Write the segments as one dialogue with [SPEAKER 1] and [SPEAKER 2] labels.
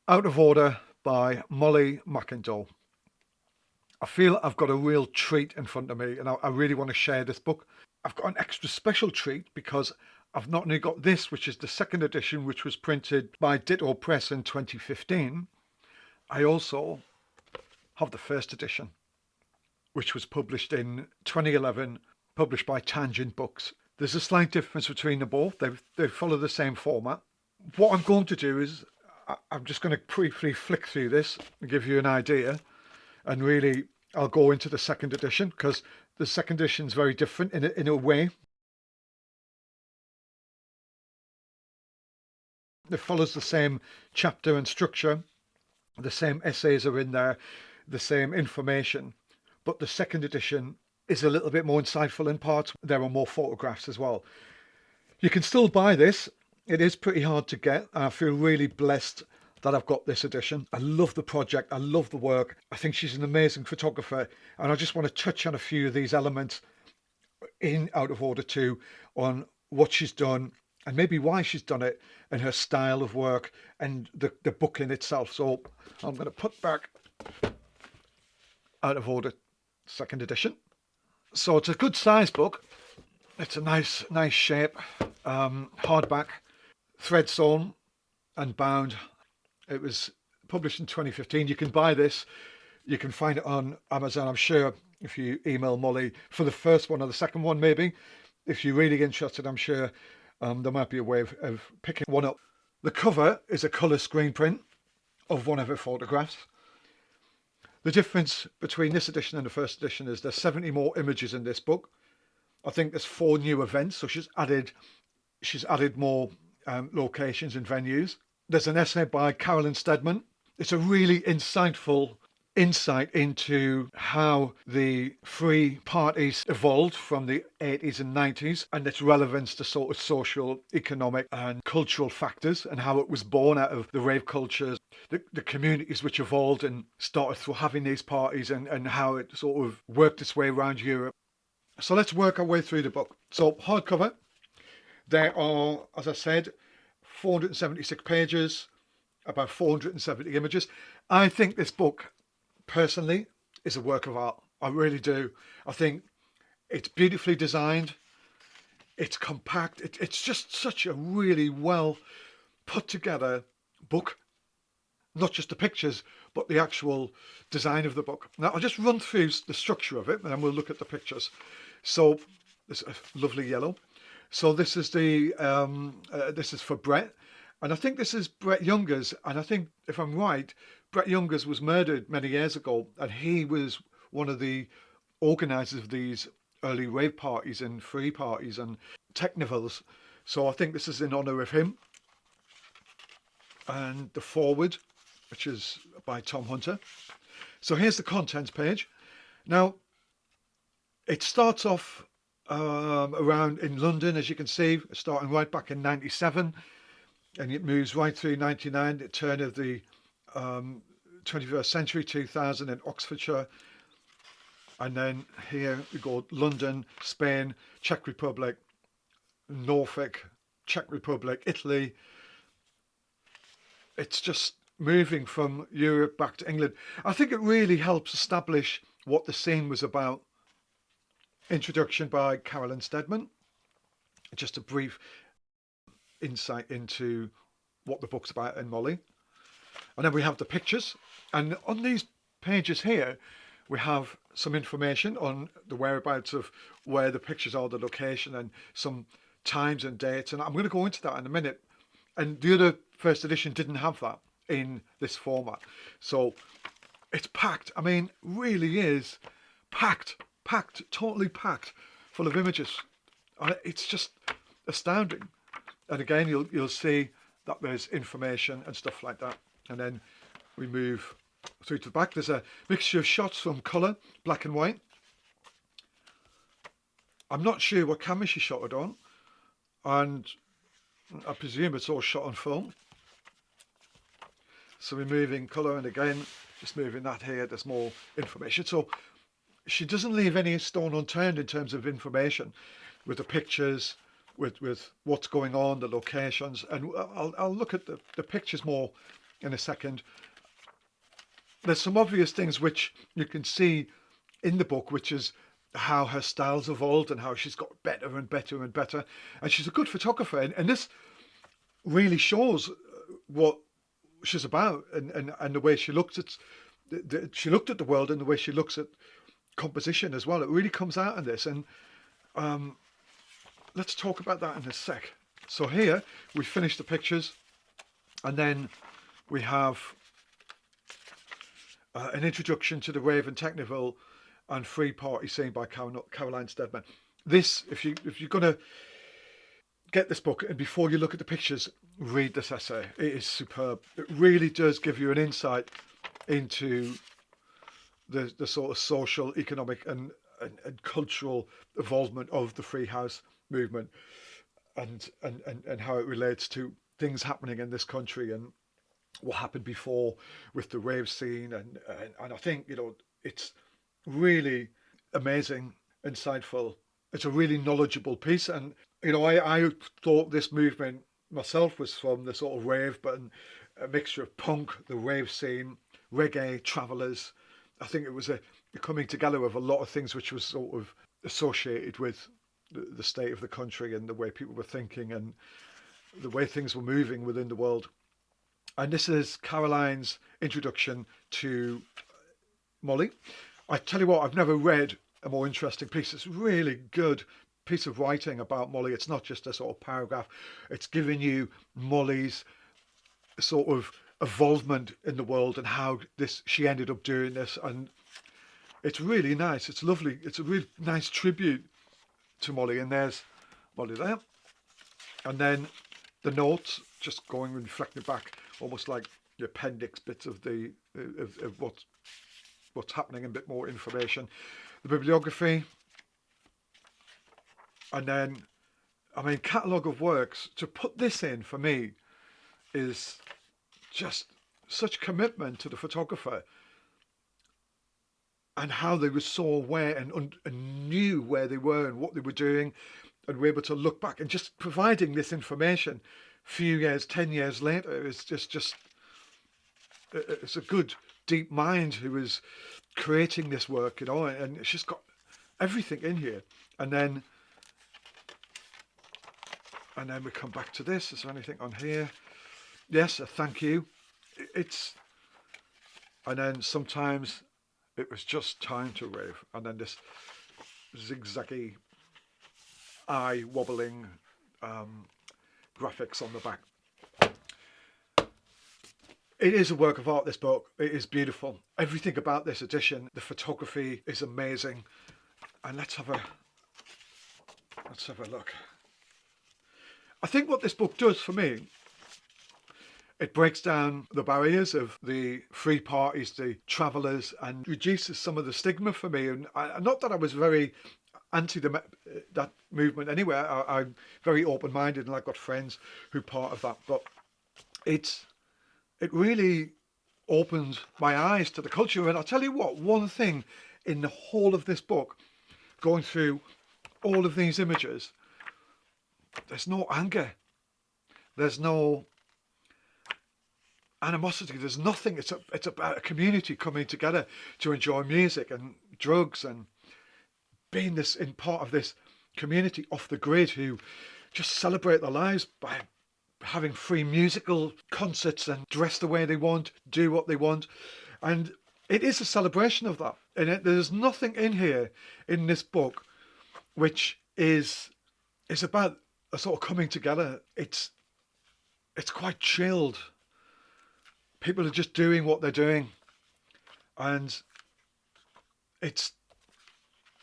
[SPEAKER 1] Out of Order by Molly Macindoe. I feel I've got a real treat in front of me and I really want to share this book. I've got an extra special treat because I've not only got this, which is the second edition, which was printed by Ditto Press in 2015, I also have the first edition, which was published in 2011, published by Tangent Books. There's a slight difference between them both. They follow the same format. What I'm going to do is I'm just going to briefly flick through this and give you an idea. And really, I'll go into the second edition because the second edition is very different in a way. It follows the same chapter and structure. The same essays are in there, the same information. But the second edition is a little bit more insightful in parts. There are more photographs as well. You can still buy this. It is pretty hard to get. I feel really blessed that I've got this edition. I love the project. I love the work. I think she's an amazing photographer. And I just want to touch on a few of these elements in Out of Order 2 on what she's done and maybe why she's done it and her style of work and the book in itself. So I'm going to put back Out of Order second edition. So it's a good size book. It's a nice shape, hardback, thread sewn and bound. It was published in 2015. You can buy this. You can find it on Amazon, I'm sure, if you email Molly for the first one or the second one, maybe. If you're really interested, I'm sure there might be a way of picking one up. The cover is a colour screen print of one of her photographs. The difference between this edition and the first edition is there's 70 more images in this book. I think there's 4 new events, so she's added more locations and venues. There's an essay by Caroline Stedman. It's a really insightful insight into how the free parties evolved from the 80s and 90s and its relevance to sort of social, economic and cultural factors and how it was born out of the rave cultures, the communities which evolved and started through having these parties and how it sort of worked its way around Europe. So let's work our way through the book. So hardcover, there are, as I said, 476 pages, about 470 images. I think this book, personally, is a work of art. I really do. I think it's beautifully designed. It's compact. It's just such a really well put together book. Not just the pictures, but the actual design of the book. Now, I'll just run through the structure of it and then we'll look at the pictures. So, this is a lovely yellow. So this is this is for Brett, and I think this is Brett Younger's. And I think, if I'm right, Brett Younger's was murdered many years ago, and he was one of the organisers of these early rave parties and free parties and teknivals. So I think this is in honour of him. And the foreword, which is by Tom Hunter. So here's the contents page. Now, it starts off around in London, as you can see, starting right back in 97, and it moves right through 99, the turn of the 21st century, 2000 in Oxfordshire, and then here we go London, Spain, Czech Republic, Norfolk, Czech Republic, Italy. It's just moving from Europe back to England. I think it really helps establish what the scene was about. Introduction by Caroline Stedman. Just a brief insight into what the book's about in Molly. And then we have the pictures. And on these pages here, we have some information on the whereabouts of where the pictures are, the location, and some times and dates. And I'm going to go into that in a minute. And the other first edition didn't have that in this format. So it's packed. I mean, really is packed, totally packed full of images. It's just astounding. And again, you'll see that there's information and stuff like that. And then we move through to the back. There's a mixture of shots from colour, black and white. I'm not sure what camera she shot it on. And I presume it's all shot on film. So we're moving colour, and again, just moving that here, there's more information. So she doesn't leave any stone unturned in terms of information with the pictures, with what's going on, the locations. And I'll look at the pictures more in a second. There's some obvious things which you can see in the book, which is how her style's evolved and how she's got better and better and better. And she's a good photographer. And this really shows what she's about, and the way she looks at she looked at the world and the way she looks at composition as well. It really comes out in this. And let's talk about that in a sec. So here we finish the pictures, and then we have an introduction to the rave and teknival and free party scene by Caroline Stedman. This, if you're going to get this book, and before you look at the pictures, read this essay. It is superb. It really does give you an insight into the sort of social, economic and cultural involvement of the free house movement, and how it relates to things happening in this country and what happened before with the rave scene. And I think, it's really amazing, insightful. It's a really knowledgeable piece. And, I thought this movement myself was from the sort of rave, but a mixture of punk, the rave scene, reggae, travellers. I think it was a coming together of a lot of things which was sort of associated with the state of the country and the way people were thinking and the way things were moving within the world. And this is Caroline's introduction to Molly. I tell you what, I've never read a more interesting piece. It's a really good piece of writing about Molly. It's not just a sort of paragraph. It's giving you Molly's sort of involvement in the world and how she ended up doing this. And it's really nice. It's lovely. It's a really nice tribute to Molly. And there's Molly there. And then the notes, just going and reflecting back, almost like the appendix bits of of what's happening, and a bit more information. The bibliography. And then, catalogue of works. To put this in, for me, is just such commitment to the photographer and how they were so aware and knew where they were and what they were doing, and were able to look back and just providing this information a few years, 10 years later. Is just it's a good, deep mind who is creating this work, and it's just got everything in here. And then we come back to this. Is there anything on here? Yes, a thank you. And then sometimes it was just time to rave. And then this zigzaggy, eye wobbling graphics on the back. It is a work of art, this book. It is beautiful. Everything about this edition, the photography is amazing. And let's have a look. I think what this book does for me, it breaks down the barriers of the free parties, the travellers, and reduces some of the stigma for me. And not that I was very anti that movement anyway. I'm very open-minded, and I've got friends who are part of that. But it really opened my eyes to the culture. And I'll tell you what, one thing in the whole of this book, going through all of these images, there's no anger, there's no animosity, there's nothing. It's about a community coming together to enjoy music and drugs and being in part of this community off the grid, who just celebrate their lives by having free musical concerts and dress the way they want, do what they want. And it is a celebration of that. And there's nothing in here in this book which is about a sort of coming together. It's quite chilled. People are just doing what they're doing, and it's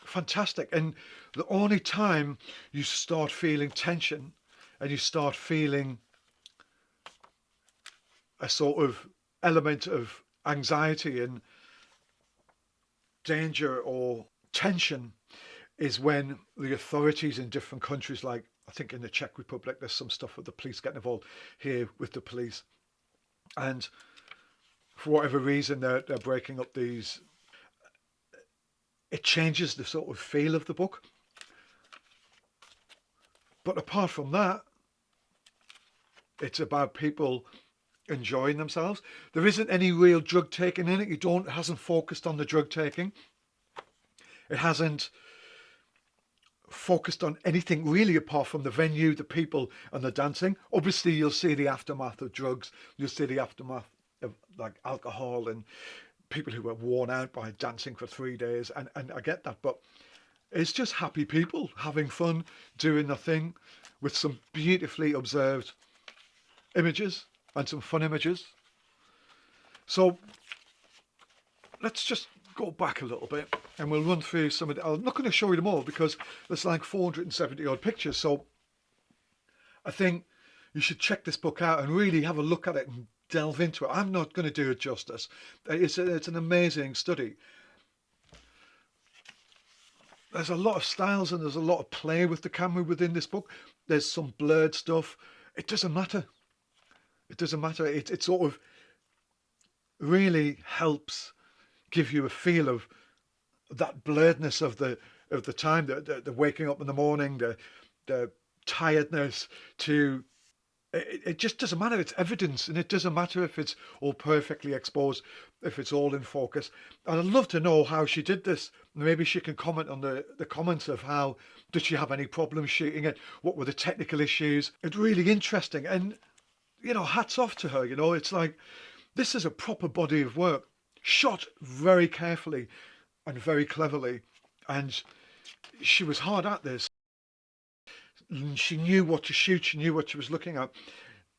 [SPEAKER 1] fantastic. And the only time you start feeling tension and you start feeling a sort of element of anxiety and danger or tension is when the authorities in different countries, like I think in the Czech Republic, there's some stuff with the police getting involved, here with the police. And for whatever reason, they're breaking up these. It changes the sort of feel of the book. But apart from that, it's about people enjoying themselves. There isn't any real drug taking in it. It hasn't focused on the drug taking. It hasn't focused on anything really apart from the venue, the people and the dancing. Obviously you'll see the aftermath of drugs. You'll see the aftermath of like alcohol and people who were worn out by dancing for 3 days. And I get that, but it's just happy people having fun, doing their thing with some beautifully observed images and some fun images. So let's just go back a little bit and we'll run through some of the, I'm not going to show you them all because there's like 470 odd pictures. So I think you should check this book out and really have a look at it and delve into it. I'm not going to do it justice. It's an amazing study. There's a lot of styles and there's a lot of play with the camera within this book. There's some blurred stuff. It doesn't matter. It doesn't matter. It sort of really helps give you a feel of that blurredness of the time, the waking up in the morning, the tiredness to it just doesn't matter. It's evidence, and it doesn't matter if it's all perfectly exposed, if it's all in focus. And I'd love to know how she did this. Maybe she can comment on the comments of how did she have any problems shooting it? What were the technical issues? It's really interesting, and you know, hats off to her. You know, it's like this is a proper body of work, shot very carefully and very cleverly, and she was hard at this. She knew what to shoot. She knew what she was looking at.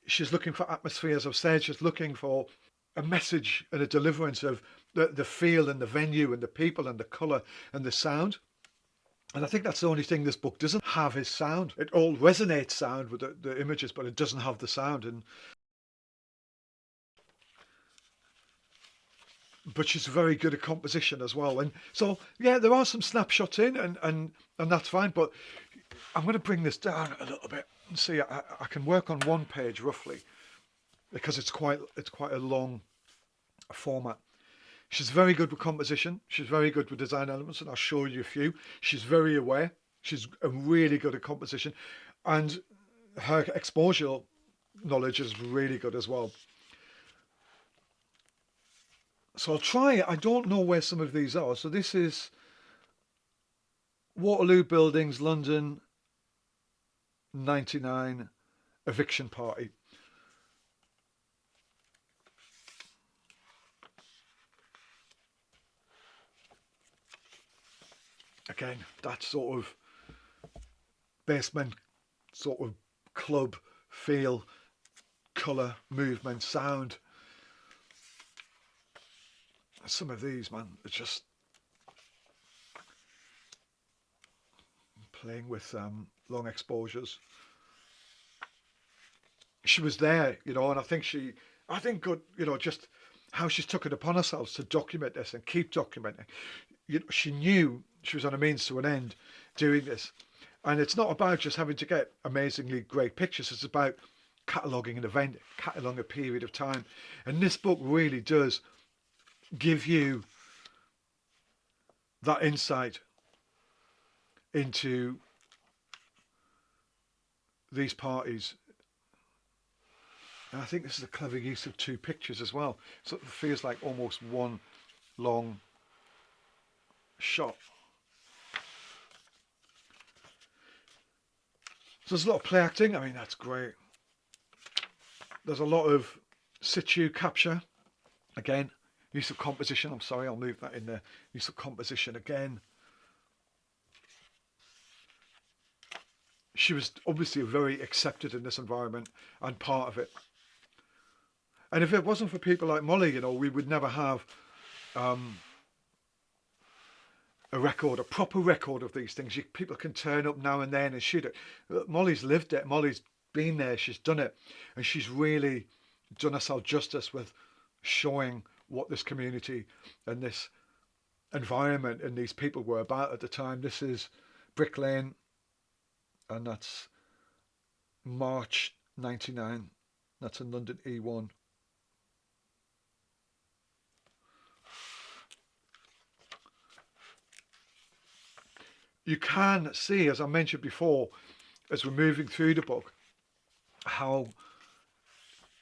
[SPEAKER 1] She's looking for atmosphere, as I've said. She's looking for a message and a deliverance of the feel and the venue and the people and the colour and the sound. And I think that's the only thing this book doesn't have is sound. It all resonates sound with the images, but it doesn't have the sound. But she's very good at composition as well. And so, yeah, there are some snapshots in and that's fine. But I'm going to bring this down a little bit and see. I can work on one page roughly because it's quite a long format. She's very good with composition. She's very good with design elements, and I'll show you a few. She's very aware. She's really good at composition, and her exposure knowledge is really good as well. So I'll try. I don't know where some of these are. So this is Waterloo Buildings, London, 99, eviction party. Again, that sort of basement, sort of club feel, colour, movement, sound. Some of these, man, it's just playing with long exposures. She was there, you know, and I think good, you know, just how she's took it upon herself to document this and keep documenting. You know, she knew she was on a means to an end doing this, and it's not about just having to get amazingly great pictures. It's about cataloguing an event, cataloguing a period of time, and this book really does give you that insight into these parties. And I think this is a clever use of two pictures as well. So it feels like almost one long shot. So there's a lot of play acting. I mean, that's great. There's a lot of situ capture. Again, use of composition. I'm sorry, I'll move that in there. Use of composition again. She was obviously very accepted in this environment and part of it. And if it wasn't for people like Molly, you know, we would never have a proper record of these things. People can turn up now and then and shoot it. Molly's lived it. Molly's been there. She's done it. And she's really done herself justice with showing what this community and this environment and these people were about at the time. This is Brick Lane, and that's March 99. That's in London E1. You can see, as I mentioned before, as we're moving through the book, how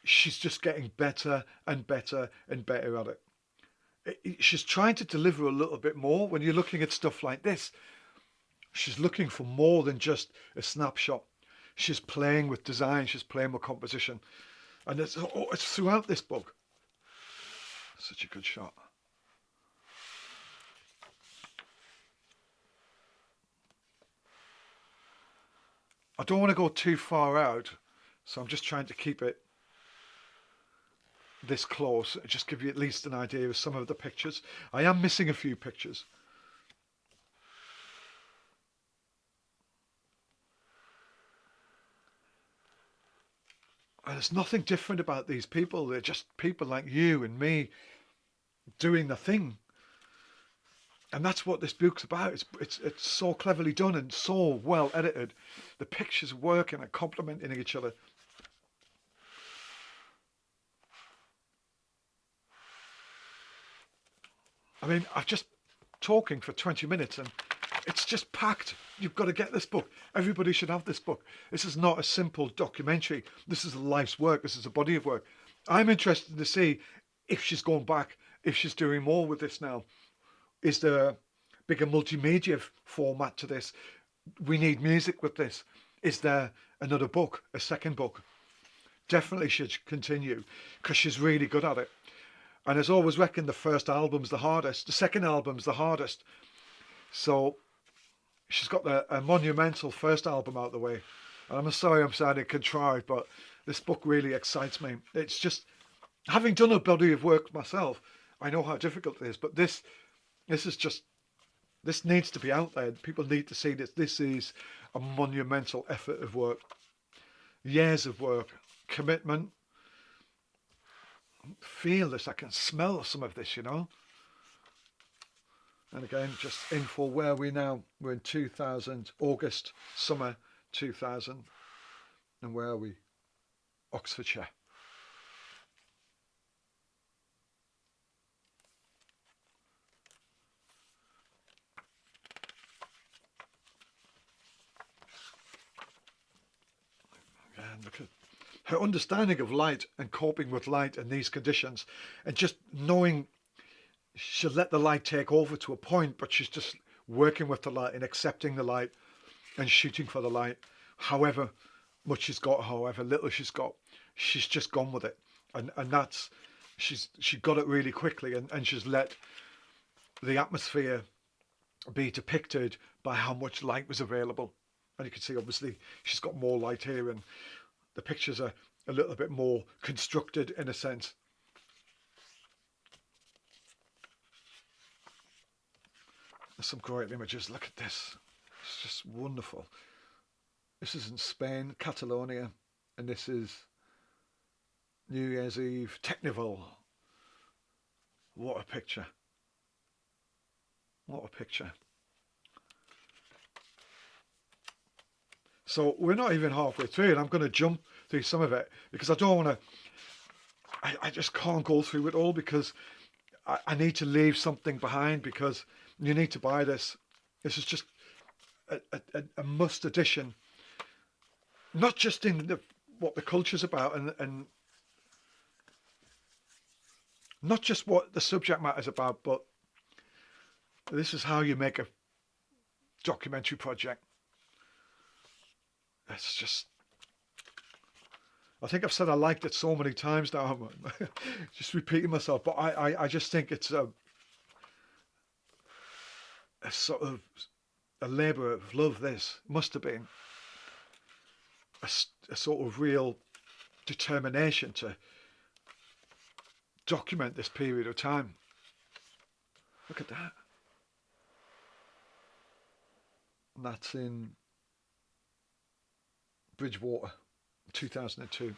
[SPEAKER 1] she's just getting better and better and better at it. She's trying to deliver a little bit more. When you're looking at stuff like this, she's looking for more than just a snapshot. She's playing with design, she's playing with composition. And it's throughout this book. Such a good shot. I don't want to go too far out, so I'm just trying to keep it this close, just give you at least an idea of some of the pictures. I am missing a few pictures. And there's nothing different about these people. They're just people like you and me doing the thing. And that's what this book's about. It's so cleverly done and so well edited. The pictures working and complementing each other. I mean, I've just talking for 20 minutes and it's just packed. You've got to get this book. Everybody should have this book. This is not a simple documentary. This is a life's work. This is a body of work. I'm interested to see if she's going back, if she's doing more with this now. Is there a bigger multimedia format to this? We need music with this. Is there another book, a second book? Definitely should continue because she's really good at it. And as always reckoned, the first album's the hardest. The second album's the hardest. So she's got a monumental first album out of the way. And I'm sorry I'm sounding contrived, but this book really excites me. It's just, having done a body of work myself, I know how difficult it is. But this is just, this needs to be out there. People need to see this. This is a monumental effort of work. Years of work, commitment. Feel this, I can smell some of this, you know. And again, just info, where are we now? We're in 2000, August, summer 2000. And where are we? Oxfordshire. Again, look at her understanding of light and coping with light in these conditions, and just knowing she'll let the light take over to a point, but she's just working with the light and accepting the light and shooting for the light. However much she's got, however little she's got, she's just gone with it. And that's, she got it really quickly, and she's let the atmosphere be depicted by how much light was available. And you can see obviously she's got more light here, and the pictures are a little bit more constructed in a sense. There's some great images. Look at this. It's just wonderful. This is in Spain, Catalonia, and this is New Year's Eve, Teknival. What a picture. What a picture. So we're not even halfway through, and I'm going to jump through some of it because I don't want to, I just can't go through it all because I need to leave something behind, because you need to buy this. This is just a must edition, not just in what the culture's about and not just what the subject matter is about, but this is how you make a documentary project. It's just, I think I've said I liked it so many times now, I'm just repeating myself, but I just think it's a sort of a labour of love. This must have been a sort of real determination to document this period of time. Look at that. And that's in Bridgewater, 2002.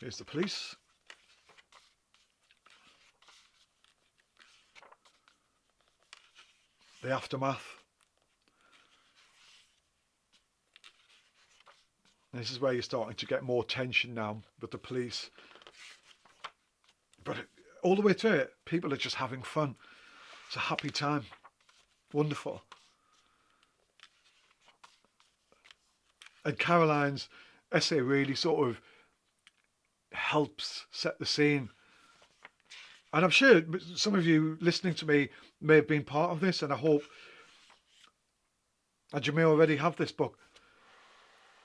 [SPEAKER 1] Here's the police. The aftermath. This is where you're starting to get more tension now with the police. But all the way through it, people are just having fun. It's a happy time. Wonderful. And Caroline's essay really sort of helps set the scene. And I'm sure some of you listening to me may have been part of this, and I hope, and you may already have this book.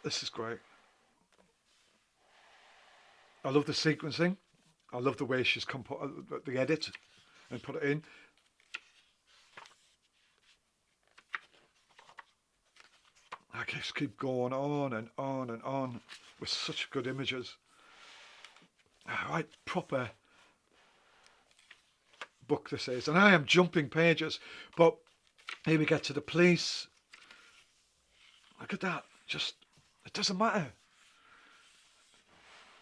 [SPEAKER 1] This is great. I love the sequencing. I love the way she's the edit and put it in. I just keep going on and on and on with such good images. Right, proper book this is. And I am jumping pages, but here we get to the police. Look at that. Just, it doesn't matter.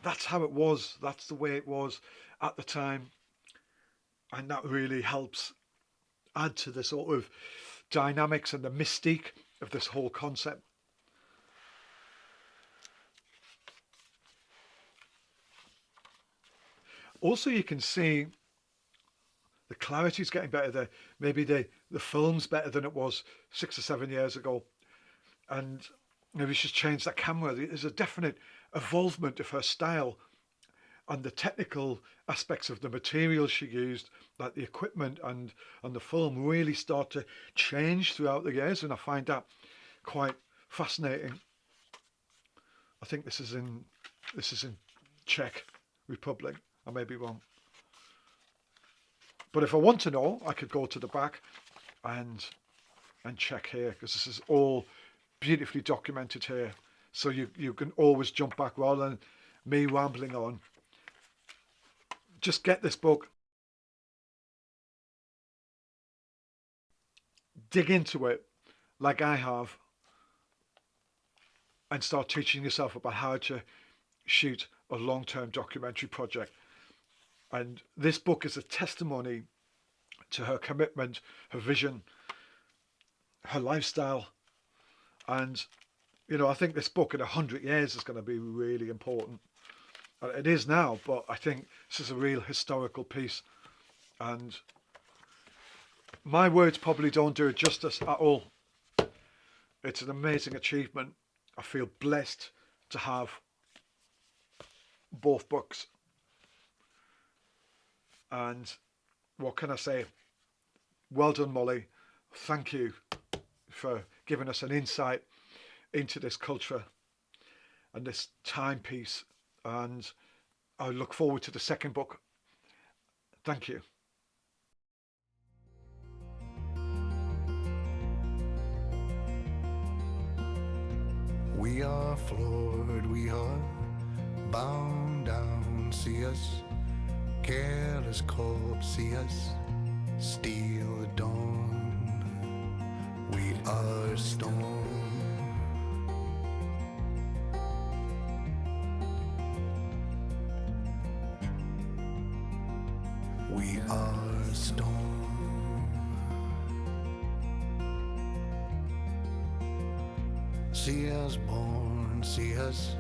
[SPEAKER 1] That's how it was. That's the way it was at the time. And that really helps add to the sort of dynamics and the mystique of this whole concept. Also, you can see the clarity's getting better. Maybe the film's better than it was 6 or 7 years ago. And maybe she's changed that camera. There's a definite evolvement of her style, and the technical aspects of the materials she used, like the equipment and the film, really start to change throughout the years, and I find that quite fascinating. I think this is in Czech Republic. I may be wrong, but if I want to know, I could go to the back and check here, because this is all beautifully documented here, so you can always jump back rather than me rambling on. Just get this book, dig into it like I have, and start teaching yourself about how to shoot a long-term documentary project. And this book is a testimony to her commitment, her vision, her lifestyle. And, you know, I think this book in 100 years is going to be really important. It is now, but I think this is a real historical piece. And my words probably don't do it justice at all. It's an amazing achievement. I feel blessed to have both books. And what can I say? Well done, Molly. Thank you for giving us an insight into this culture and this timepiece. And I look forward to the second book. Thank you.
[SPEAKER 2] We are floored, we are bound down, see us, careless corpse, see us, steal dawn, we are storm. We are storm. See us born, see us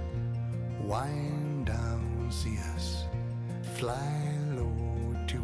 [SPEAKER 2] wind down, see us fly low to